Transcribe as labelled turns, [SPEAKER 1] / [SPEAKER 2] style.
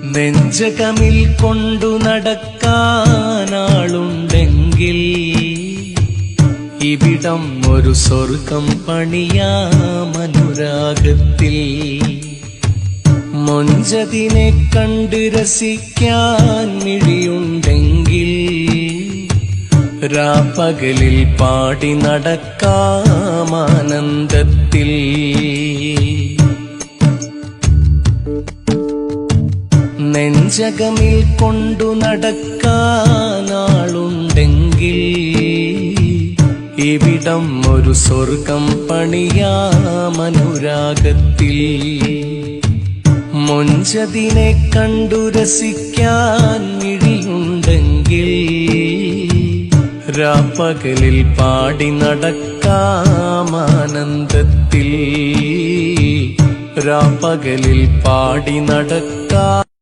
[SPEAKER 1] നെഞ്ചകമിൽ കൊണ്ടു നടക്കാനാളുണ്ടെങ്കിൽ ഇവിടം ഒരു സ്വർഗം പണിയാമനുരാഗത്തിൽ. മൊഞ്ചതിനെ കണ്ട് രസിക്കാൻ മിഴിയുണ്ടെങ്കിൽ രാപ്പകലിൽ പാടി നടക്കാമാനന്ദത്തിൽ. നെഞ്ചകമിൽ കൊണ്ടു നടക്കാനാളുണ്ടെങ്കിൽ ഇവിടം ഒരു സ്വർഗം പണിയാമനുരാഗത്തിൽ. മൊഞ്ചതിനെ കണ്ടു രസിക്കാൻ മിഴിയുണ്ടെങ്കിൽ രാപ്പകലിൽ പാടി നടക്കാമാനന്ദത്തിൽ. രാപ്പകലിൽ പാടി നടക്കാം.